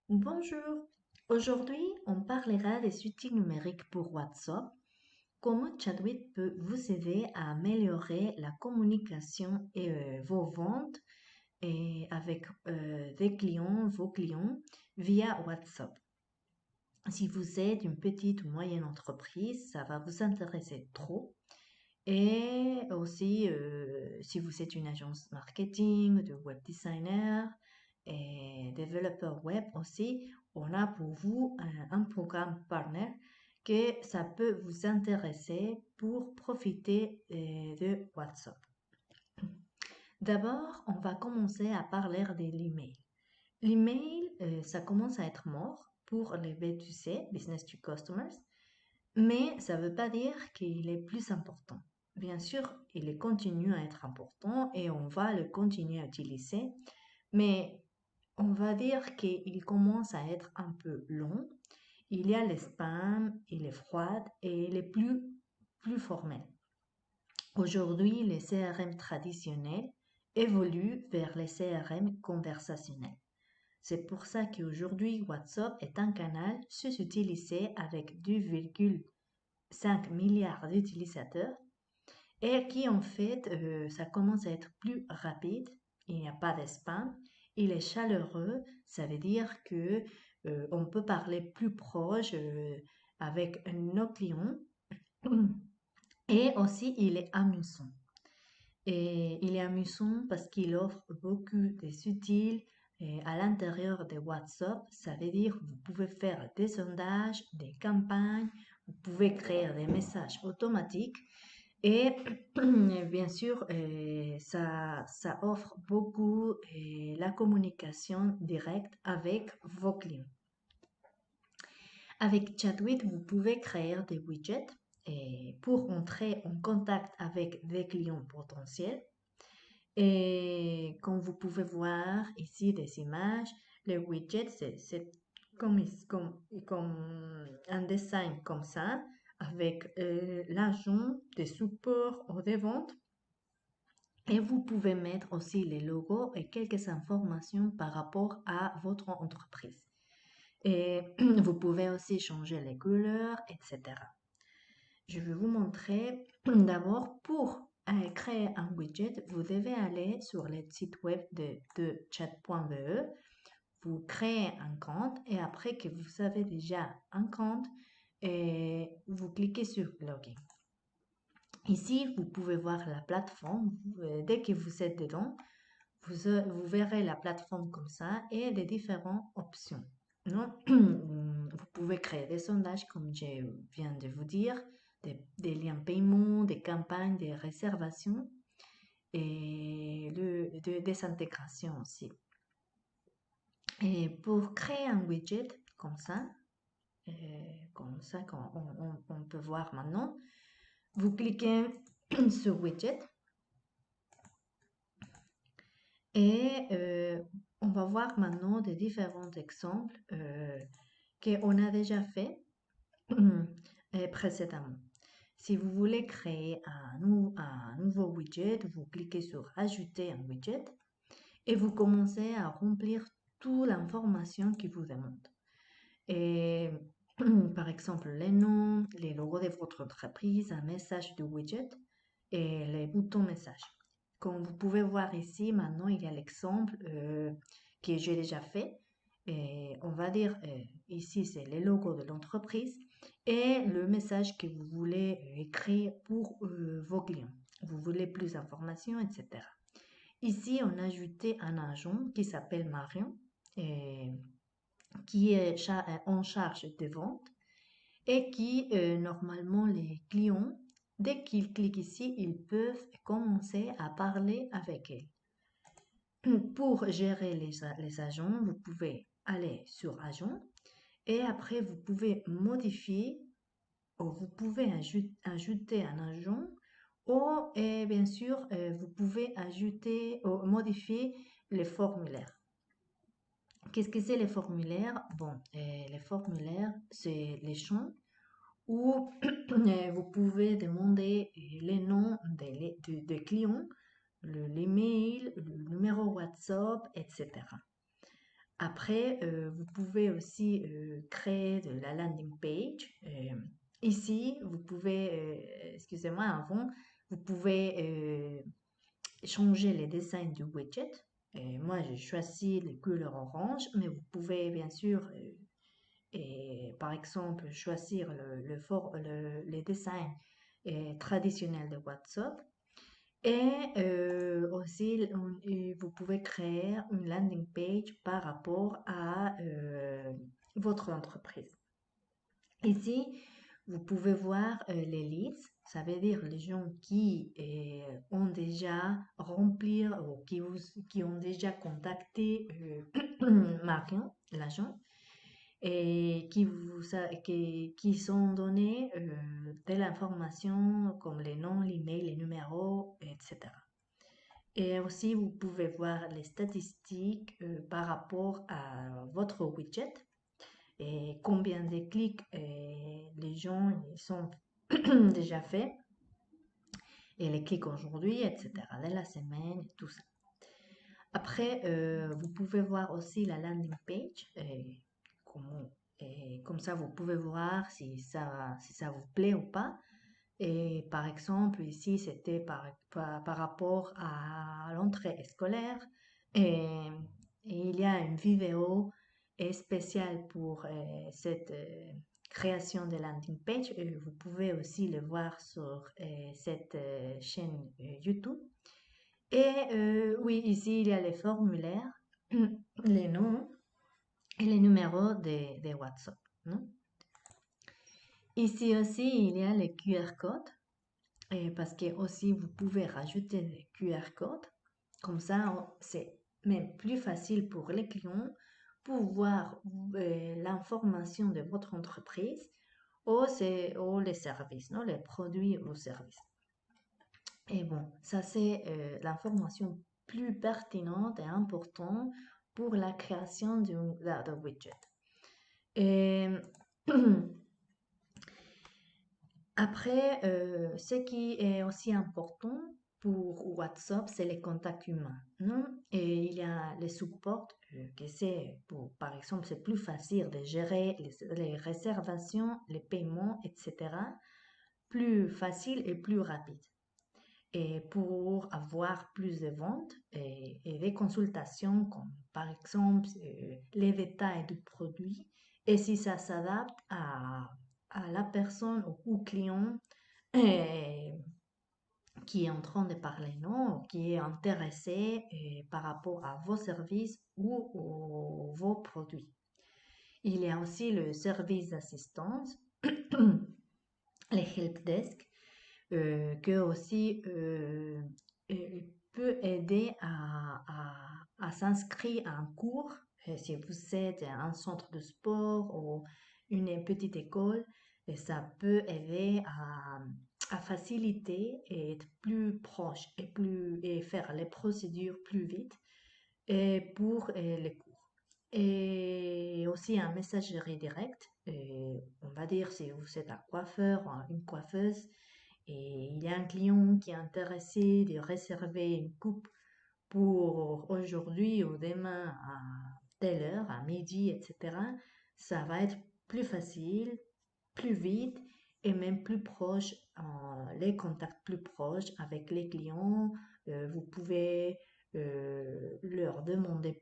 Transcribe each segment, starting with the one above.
Bonjour, aujourd'hui on parlera des outils numériques pour WhatsApp, comment Chatwit peut vous aider à améliorer la communication et vos ventes et avec des clients, vos clients via WhatsApp. Si vous êtes une petite ou moyenne entreprise, ça va vous intéresser trop. Et aussi, si vous êtes une agence marketing, de web designer et développeur web aussi, on a pour vous un programme partner que ça peut vous intéresser pour profiter de WhatsApp. D'abord, on va commencer à parler de l'email. L'email, ça commence à être mort pour les B2C, Business to Customers, mais ça ne veut pas dire qu'il est plus important. Bien sûr, il continue à être important et on va le continuer à utiliser, mais on va dire qu'il commence à être un peu long. Il y a les spams, il est froid et il est plus formel. Aujourd'hui, les CRM traditionnels évoluent vers les CRM conversationnels. C'est pour ça qu'aujourd'hui, WhatsApp est un canal sous-utilisé avec 2,5 milliards d'utilisateurs et qui en fait, ça commence à être plus rapide, il n'y a pas de spam, il est chaleureux, ça veut dire que on peut parler plus proche avec nos clients et aussi il est amusant. Et il est amusant parce qu'il offre beaucoup de utiles à l'intérieur de WhatsApp. Ça veut dire que vous pouvez faire des sondages, des campagnes, vous pouvez créer des messages automatiques et bien sûr, ça offre beaucoup la communication directe avec vos clients. Avec Chatwit, vous pouvez créer des widgets pour entrer en contact avec des clients potentiels. Et comme vous pouvez voir ici des images, les widgets, c'est comme un dessin comme ça, avec l'agent des supports ou des ventes. Et vous pouvez mettre aussi les logos et quelques informations par rapport à votre entreprise. Et vous pouvez aussi changer les couleurs, etc. Je vais vous montrer d'abord pour créer un widget, vous devez aller sur le site web de chat.be, vous créez un compte et après que vous avez déjà un compte, et vous cliquez sur Login. Ici, vous pouvez voir la plateforme. Dès que vous êtes dedans, vous verrez la plateforme comme ça et des différentes options. Non? Vous pouvez créer des sondages, comme je viens de vous dire, des liens paiement, des campagnes, des réservations et des intégrations aussi. Et pour créer un widget euh, comme ça qu'on peut voir maintenant, vous cliquez sur widget et on va voir maintenant des différents exemples qu'on a déjà fait précédemment. Si vous voulez créer un nouveau widget, vous cliquez sur Ajouter un widget et vous commencez à remplir toute l'information qui vous demande. Et par exemple, les noms, les logos de votre entreprise, un message du widget et les boutons message. Comme vous pouvez voir ici, maintenant, il y a l'exemple que j'ai déjà fait. Et on va dire, ici, c'est les logos de l'entreprise et le message que vous voulez écrire pour vos clients. Vous voulez plus d'informations, etc. Ici, on a ajouté un agent qui s'appelle Marion, et qui est en charge des ventes et qui, normalement, les clients, dès qu'ils cliquent ici, ils peuvent commencer à parler avec elle. Pour gérer les agents, vous pouvez aller sur agent et après, vous pouvez modifier ou vous pouvez ajouter un agent ou, et bien sûr, vous pouvez ajouter ou modifier les formulaires. Qu'est-ce que c'est les formulaires? Bon, les formulaires, c'est les champs où vous pouvez demander les noms des clients, l'email, le numéro WhatsApp, etc. Après, vous pouvez aussi créer de la landing page. Ici, vous pouvez, excusez-moi, avant, vous pouvez changer les dessins du widget. Et moi, j'ai choisi les couleurs orange, mais vous pouvez bien sûr, par exemple, choisir les dessins traditionnels de WhatsApp. Et aussi, vous pouvez créer une landing page par rapport à votre entreprise. Ici, vous pouvez voir les leads, ça veut dire les gens qui ont déjà rempli ou qui ont déjà contacté Marion, l'agent, et qui sont donnés de l'information comme les noms, l'email, les numéros, etc. Et aussi, vous pouvez voir les statistiques par rapport à votre widget et combien de clics les gens ils sont déjà faits et les clics aujourd'hui, etc. de la semaine, tout ça. Après, vous pouvez voir aussi la landing page. Comme ça, vous pouvez voir si ça vous plaît ou pas. Et par exemple, ici, c'était par rapport à l'entrée scolaire. Et, et il y a une vidéo spéciale pour cette création de landing page. Et vous pouvez aussi le voir sur cette chaîne YouTube. Et oui, ici, il y a les formulaires, les noms et les numéros de WhatsApp, non? Ici aussi, il y a les QR codes. Et parce que aussi, vous pouvez rajouter des QR codes. Comme ça, c'est même plus facile pour les clients pour voir l'information de votre entreprise ou les services, non? Les produits ou services. Et bon, ça c'est l'information plus pertinente et importante pour la création d'un widget. Et après, ce qui est aussi important pour WhatsApp, c'est les contacts humains, non? Et il y a les supports, par exemple, c'est plus facile de gérer les réservations, les paiements, etc. Plus facile et plus rapide. Et pour avoir plus de ventes et des consultations, comme par exemple les détails du produit, et si ça s'adapte à la personne ou au client euh, qui est en train de parler, non, qui est intéressé par rapport à vos services ou vos produits. Il y a aussi le service d'assistance, les helpdesk, que aussi peut aider à s'inscrire à un cours. Si vous êtes à un centre de sport ou une petite école, et ça peut aider à faciliter et être plus proche et faire les procédures plus vite et pour les cours. Et aussi un messagerie direct. On va dire si vous êtes un coiffeur ou une coiffeuse et il y a un client qui est intéressé de réserver une coupe pour aujourd'hui ou demain à telle heure, à midi, etc., ça va être plus facile, plus vite et même plus proche, les contacts plus proches avec les clients. Vous pouvez leur demander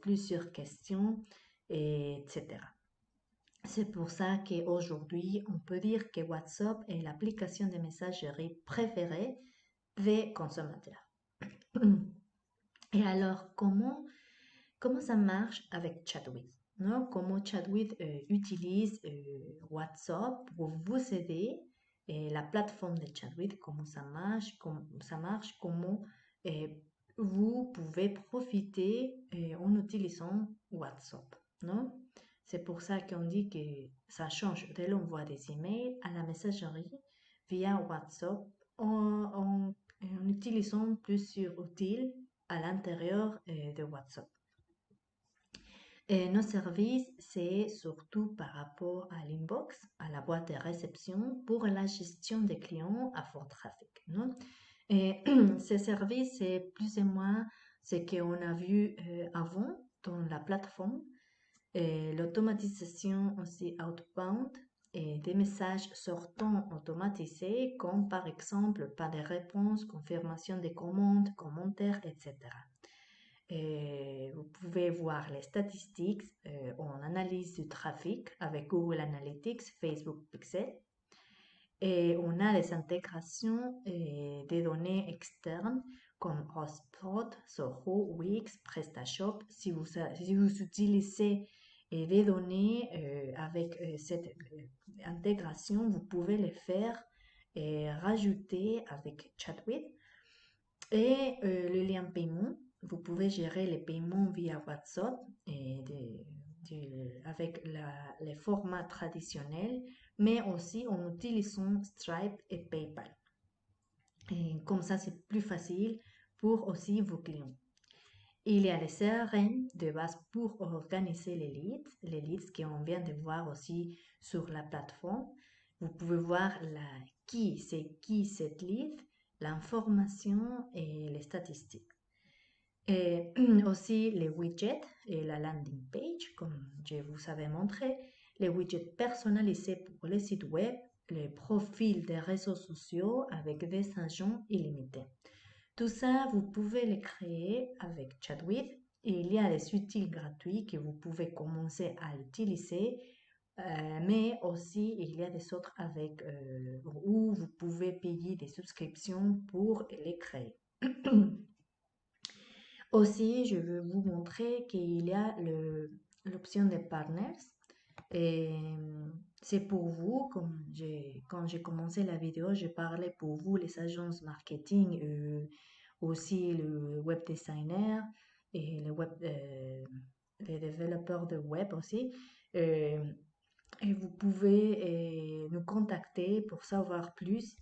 plusieurs questions, etc. C'est pour ça qu'aujourd'hui, on peut dire que WhatsApp est l'application de messagerie préférée des consommateurs. Et alors, comment ça marche avec Chatwit? Non? Comment Chatwit utilise WhatsApp pour vous aider et la plateforme de Chatwit, comment euh, vous pouvez profiter en utilisant WhatsApp, non? C'est pour ça qu'on dit que ça change de l'envoi des emails à la messagerie via WhatsApp en utilisant plusieurs outils à l'intérieur de WhatsApp. Et nos services, c'est surtout par rapport à l'inbox, à la boîte de réception pour la gestion des clients à fort trafic, non? Et ces services, c'est plus ou moins ce qu'on a vu avant. dans la plateforme, et l'automatisation aussi outbound et des messages sortants automatisés comme par exemple pas de réponses, confirmation des commandes, commentaires, etc. Et vous pouvez voir les statistiques en analyse du trafic avec Google Analytics, Facebook Pixel. Et on a les intégrations des données externes comme HubSpot, Zoho, Wix, PrestaShop. Si vous utilisez des données avec cette intégration, vous pouvez les faire et rajouter avec Chatwit. Et le lien paiement, vous pouvez gérer les paiements via WhatsApp et avec les formats traditionnels, mais aussi en utilisant Stripe et PayPal. Et comme ça, c'est plus facile pour aussi vos clients. Il y a les CRM de base pour organiser les leads qu'on vient de voir aussi sur la plateforme. Vous pouvez voir qui cette lead, l'information et les statistiques. Et aussi les widgets et la landing page, comme je vous avais montré, les widgets personnalisés pour les sites web, les profils des réseaux sociaux avec des agents illimités. Tout ça, vous pouvez les créer avec Chatwit. Il y a des outils gratuits que vous pouvez commencer à utiliser, mais aussi il y a des autres avec où vous pouvez payer des subscriptions pour les créer. Aussi, je veux vous montrer qu'il y a l'option des partners. Et c'est pour vous, quand j'ai commencé la vidéo, je parlais pour vous, les agences marketing, aussi le web designer et les développeurs de web aussi. Euh, et vous pouvez nous contacter pour savoir plus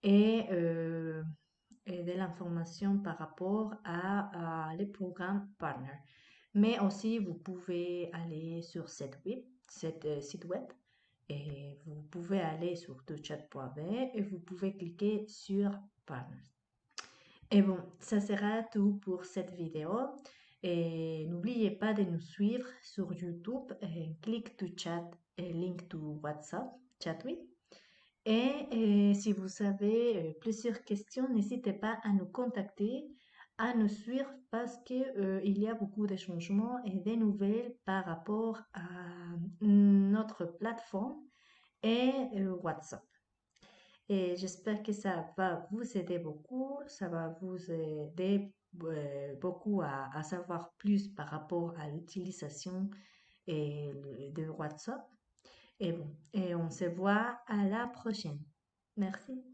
et de l'information par rapport à les programmes partners. Mais aussi, vous pouvez aller sur cette site web et vous pouvez aller sur touchat.be et vous pouvez cliquer sur partners. Et bon, ça sera tout pour cette vidéo. Et n'oubliez pas de nous suivre sur YouTube, click to chat et link to WhatsApp, Chatwit. Et si vous avez plusieurs questions, n'hésitez pas à nous contacter, à nous suivre parce que il y a beaucoup de changements et des nouvelles par rapport à notre plateforme et WhatsApp. Et j'espère que ça va vous aider beaucoup, ça va vous aider beaucoup à savoir plus par rapport à l'utilisation de WhatsApp. Et bon, et on se voit à la prochaine. Merci.